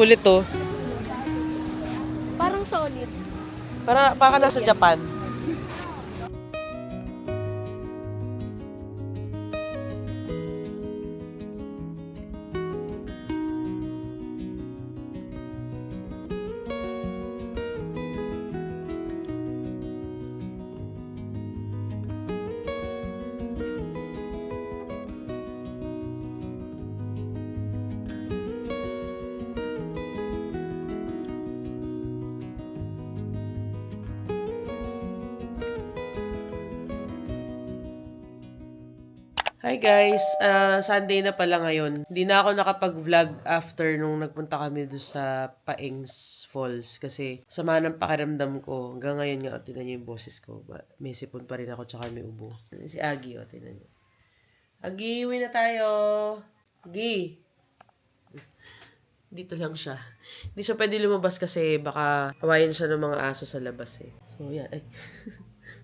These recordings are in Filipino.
Kulit to. Parang solid. Para nasa Japan. Hi guys, Sunday na pala ngayon. Hindi na ako nakapag-vlog after nung nagpunta kami doon sa Paings Falls kasi sama ng pakiramdam ko. Hanggang ngayon nga, tinan niyo yung boses ko. May sipon pa rin ako tsaka may ubo. Si Agi, tinan niyo. Agi, uwi na tayo. Agi. Dito lang siya. Hindi siya pwede lumabas kasi baka hawayin siya ng mga aso sa labas eh. So yan, ay.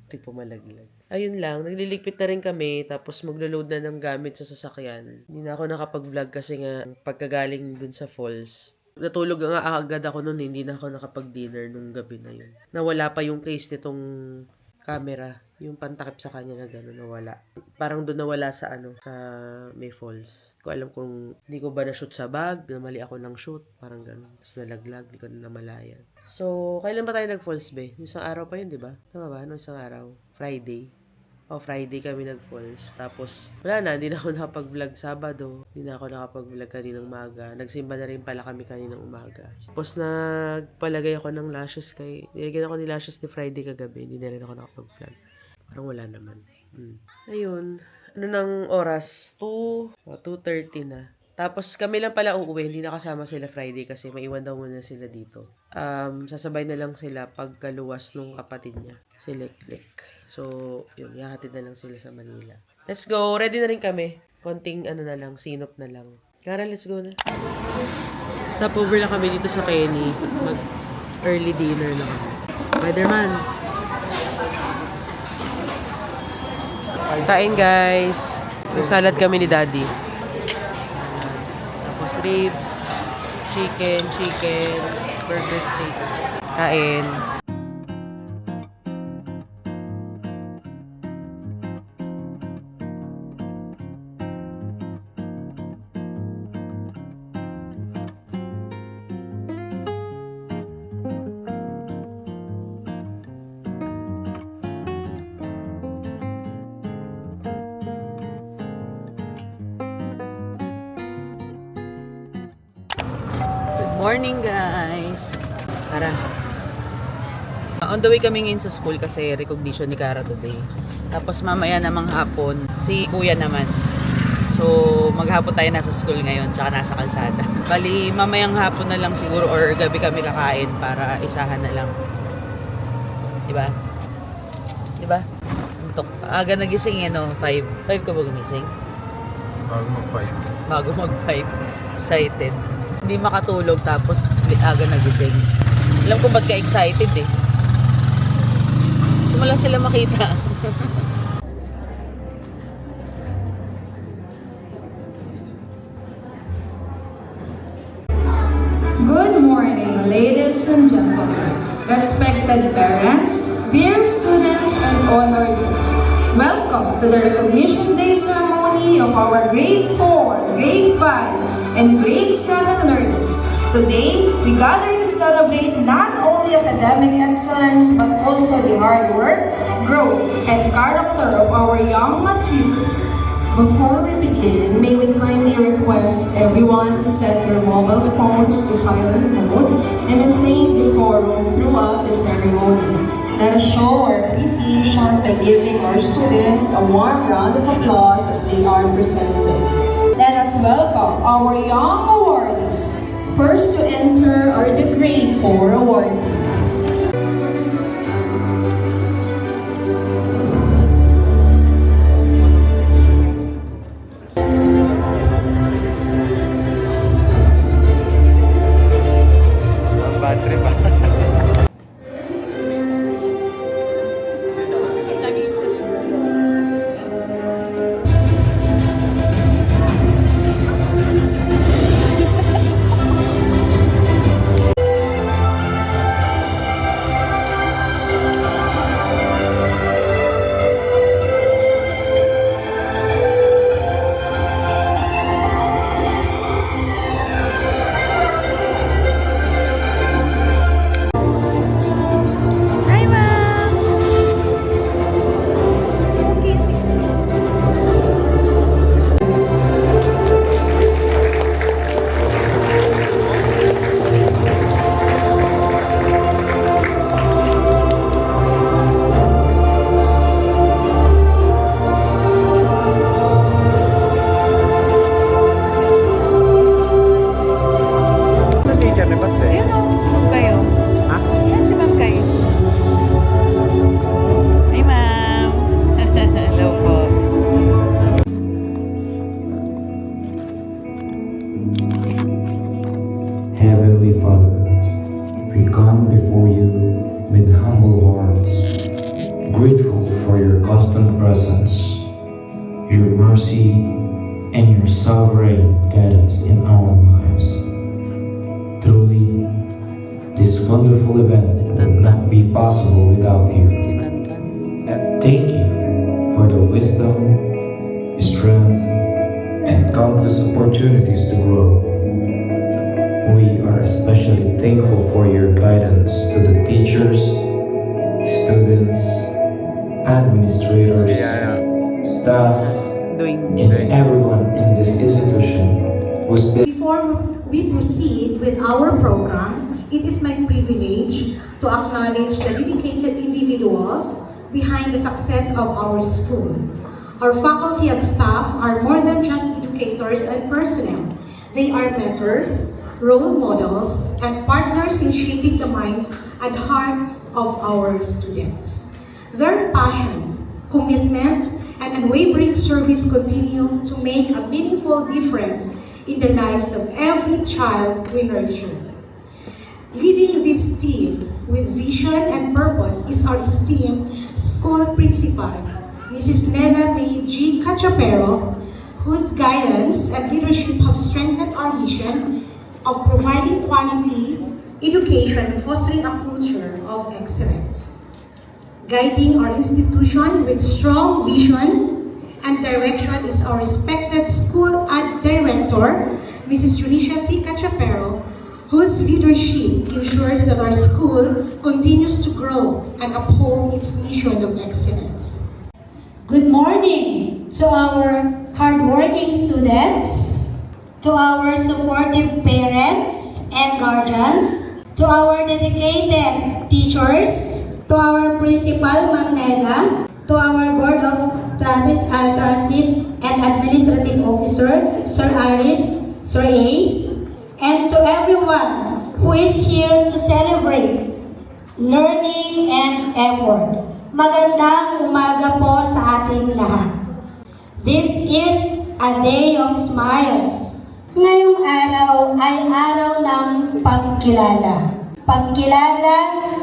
Tipo malaglag. Ayun lang, nagliligpit na rin kami, tapos maglo-load na ng gamit sa sasakyan. Hindi na ako nakapag-vlog kasi nga pagkagaling dun sa falls. Natulog nga agad ako nun, hindi na ako nakapag-dinner nung gabi na yun. Nawala pa yung case nitong camera, yung pantakip sa kanya na gano'n, nawala. Parang doon nawala sa sa may falls. Hindi ko alam kung hindi ko ba na-shoot sa bag, namali ako ng shoot, parang gano'n. Tapos nalaglag, hindi ko na namalayan. So, kailan ba tayo nag-falls, be? Yung isang araw pa yun, di ba? Tama ba? Ano isang araw? Friday. Friday kami nag-falls. Tapos, wala na, hindi na ako nakapag-vlog Sabado. Hindi na ako nakapag-vlog kaninang umaga. Nagsimba na rin pala kami kaninang umaga. Tapos, nagpalagay ako ng lashes nilagyan ako ni lashes ni Friday kagabi. Hindi na rin ako nakapag-vlog. Parang wala naman. Ayun. Ano ng oras? 2:30 na. Tapos kami lang pala uuwi, hindi nakasama sila Friday kasi maiwan daw muna sila dito. Sasabay na lang sila pagkaluwas nung kapatid niya, si Leklek. So, yun, ihahatid na lang sila sa Manila. Let's go! Ready na rin kami. Konting na lang, sinop na lang. Kara, let's go na. Stopover lang kami dito sa Kenny. Mag-early dinner na kami. Spider-Man! Kain guys! May salad kami ni Daddy. Ribs, chicken, burger steak. Kain. Morning guys! Tara. On the way kami ngayon sa school kasi recognition ni Kara today. Tapos mamaya namang hapon, si Kuya naman. So maghapon tayo nasa school ngayon tsaka nasa kalsada. Bali mamayang hapon na lang siguro or gabi kami kakain para isahan na lang. Diba? Diba? Antok. Aga nagising 5. 5 ka ba gumising? Bago mag-5. Excited. Hindi makatulog tapos aga nagising. Alam ko ba't ka-excited eh. Gusto mo lang sila makita. Good morning, ladies and gentlemen, respected parents, dear students, and honored guests. Welcome to the Recognition Day ceremony of our Grade 4, Grade 5, and Grade 7 learners. Today, we gather to celebrate not only academic excellence but also the hard work, growth, and character of our young achievers. Before we begin, may we kindly request everyone to set your mobile phones to silent mode and maintain decorum throughout the ceremony. Let us show our appreciation by giving our students a warm round of applause as they are presented. Let us welcome our young awardees. First to enter are the Grade 4 awardees. Ate Baste. Ayun o, si Ma'am kayo. Ha? Yan si Ma'am kayo. Hi, Ma'am. Hello po. Heavenly Father, we come before you with humble hearts, grateful for your constant presence, your mercy, and your sovereign guidance in our lives. Truly, this wonderful event would not be possible without you. And thank you for the wisdom, strength, and countless opportunities to grow. We are especially thankful for your guidance to the teachers, students, administrators, staff, and everyone in this institution whose Before we proceed with our program, it is my privilege to acknowledge the dedicated individuals behind the success of our school. Our faculty and staff are more than just educators and personnel. They are mentors, role models, and partners in shaping the minds and hearts of our students. Their passion, commitment, and unwavering service continue to make a meaningful difference in the lives of every child we nurture. Leading this team with vision and purpose is our esteemed school principal, Mrs. Nena May G. Cachapero, whose guidance and leadership have strengthened our mission of providing quality education and fostering a culture of excellence. Guiding our institution with strong vision and direction is our respected school director, Mrs. Junisha C. Cachapero, whose leadership ensures that our school continues to grow and uphold its mission of excellence. Good morning to our hardworking students, to our supportive parents and guardians, to our dedicated teachers, to our principal, Ma'am Nega, to our board of trustees and administrative officer, Sir Aris, Sir Ace, and to everyone who is here to celebrate learning and effort. Magandang umaga po sa ating lahat. This is a day of smiles. Ngayong araw ay araw ng pagkilala. Pagkilala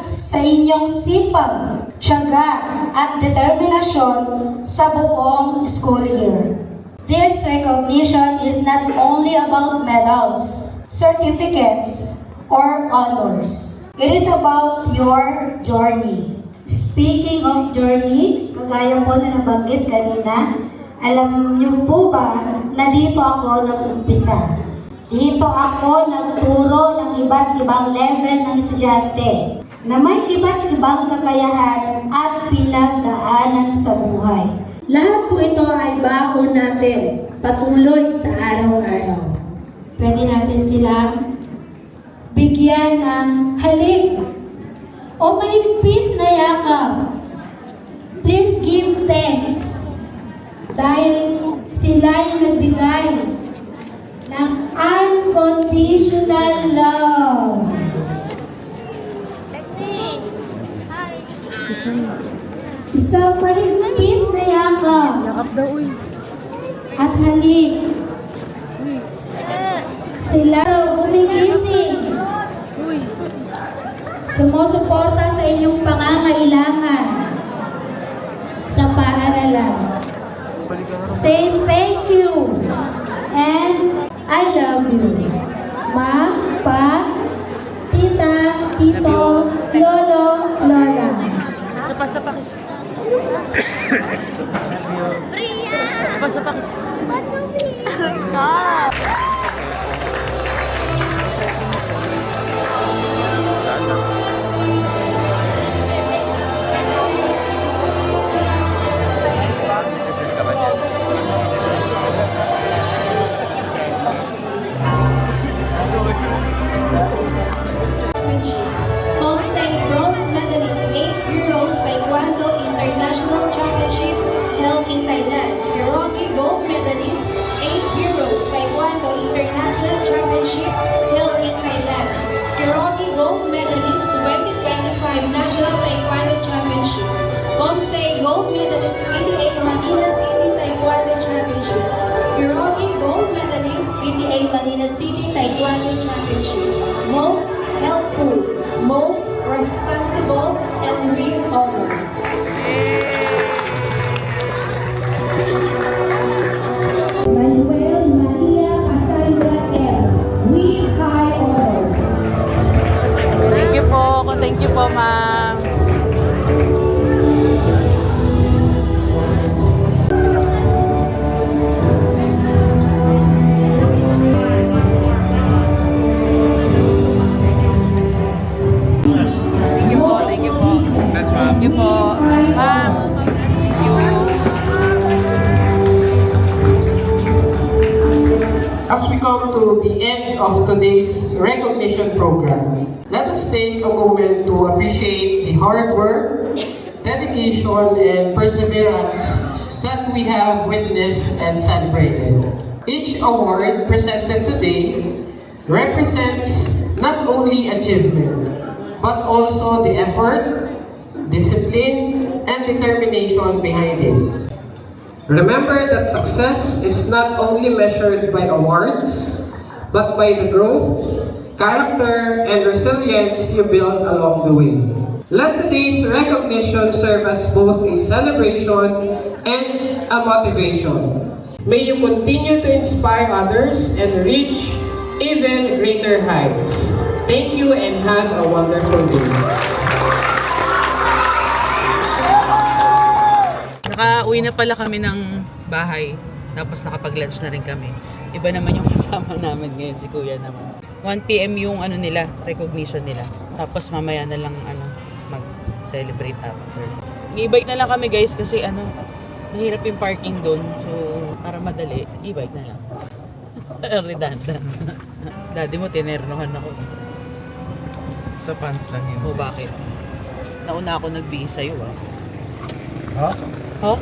sa inyong sipag, tiyaga at determinasyon sa buong school year. This recognition is not only about medals, certificates, or honors. It is about your journey. Speaking of journey, kagaya po na nabanggit kanina, alam niyo po ba na dito ako nag-umpisa? Dito ako nagturo ng iba't ibang level ng estudyante na may iba't ibang kakayahan at pinagdaanan sa buhay. Lahat po ito ay baon natin patuloy sa araw-araw. Pwede natin silang bigyan ng halik o mahigpit na yakap. Please give thanks dahil sila yung nagbigay ng unconditional love. Isang mahigpit na yakap. Yakap daw, uy. At halik. Sila gumigising. Uy. Sumusuporta sa inyong pangangailangan sa paaralan. Say thank you and I love you. Ma, pa, tita, tito, lolo, lola. Sa pakis. Bria! Sa pakis. Holstein bronze medalist 8 Euros Taekwondo International Championship held in Thailand. Hirogi gold medalist 8 Euros Taekwondo Manila City Taekwondo Championship. Most helpful, most responsible, and real honors. Manuel Maria Cassandra M. with high honors. Thank you po, ma'am. Thank you po. That's ma'am. Thank you po. Ma'am. Thank you. As we come to the end of today's recognition program, let us take a moment to appreciate the hard work, dedication, and perseverance that we have witnessed and celebrated. Each award presented today represents not only achievement, but also the effort, discipline, and determination behind it. Remember that success is not only measured by awards, but by the growth, character, and resilience you build along the way. Let today's recognition serve as both a celebration and a motivation. May you continue to inspire others and reach even greater heights. Thank you and have a wonderful day. Nakauwi na pala kami ng bahay. Tapos nakapag-lunch na rin kami. Iba naman yung kasama namin ngayon, si Kuya naman. 1 PM yung ano nila, recognition nila. Tapos mamaya na lang mag-celebrate after. I-bike na lang kami guys kasi mahirap yung parking doon. So, para madali, i-bike na lang. Redundant. Daddy mo, tinernohan ako. Sa pants lang yun. O bakit? Nauna ako nagbihis sa'yo Ha? Ha?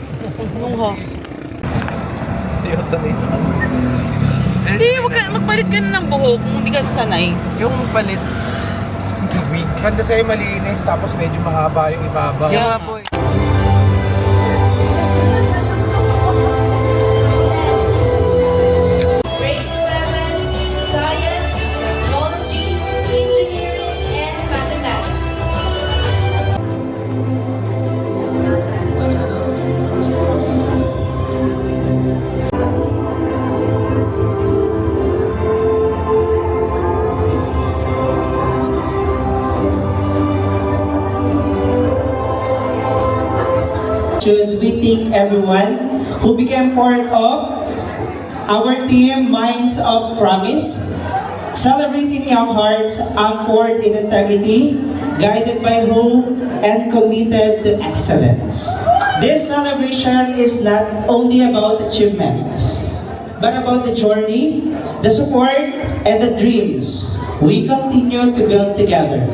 Anong ha? Hindi ako sanay. Hindi, magpalit ka na ng buhok kung hindi ka sanay. Yung palit. Wig. Kanda sa'yo malinis, tapos medyo mahaba yung ibabaw. Yeah po. Grade 11, Science, Technology, Engineering, and Mathematics. Should we thank everyone who became part of our team Minds of Promise, celebrating young hearts anchored in integrity, guided by hope, and committed to excellence. This celebration is not only about achievements, but about the journey, the support, and the dreams we continue to build together.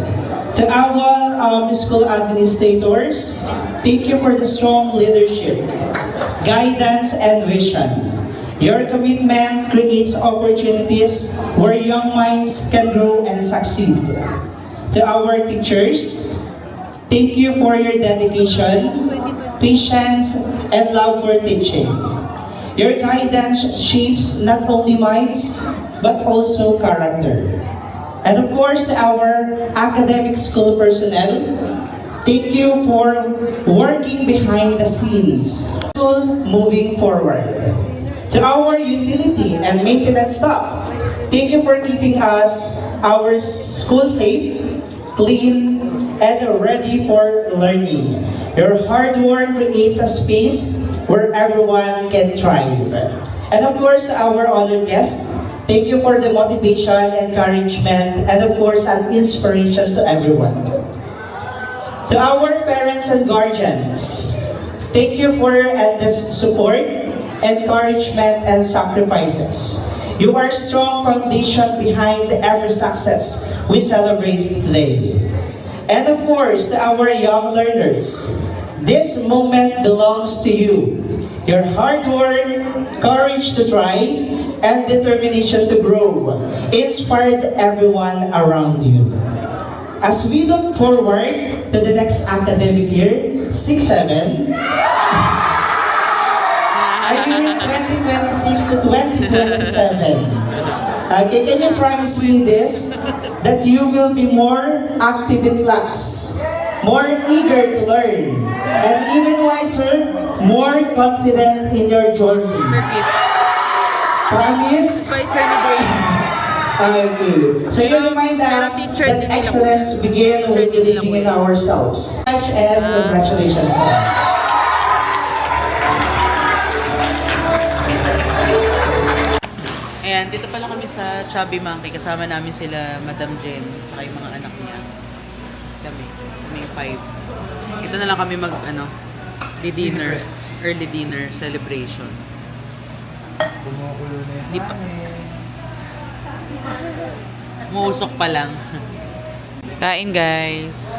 To our school administrators, thank you for the strong leadership, guidance, and vision. Your commitment creates opportunities where young minds can grow and succeed. To our teachers, thank you for your dedication, patience, and love for teaching. Your guidance shapes not only minds, but also character. And of course, to our academic school personnel, thank you for working behind the scenes, moving forward. To our utility and maintenance staff, thank you for keeping our school safe, clean, and ready for learning. Your hard work creates a space where everyone can thrive. And of course, our honored guests, thank you for the motivation, encouragement, and of course, an inspiration to everyone. To our parents and guardians, thank you for your endless support, encouragement, and sacrifices. You are a strong foundation behind every success we celebrate today. And of course, to our young learners, this moment belongs to you. Your hard work, courage to try, and determination to grow inspired everyone around you. As we look forward to the next academic year, 6-7, I mean 2026 to 2027, Okay, can you promise me this? That you will be more active in class, more eager to learn, and even wiser, more confident in your journey. Sir Cliff. Promise? Sir ni Dwayne. Okay. So you remind us teacher that din nila excellence begins with believing in ourselves. And congratulations. Ayan, dito pala kami sa Chubby Monkey. Kasama namin sila Madam Jen, tsaka yung mga anak niya. Tapos kami yung 5. Ito na lang kami dinner, early dinner celebration. Kumukulo na yung Di pa. Muusok pa lang. Kain guys.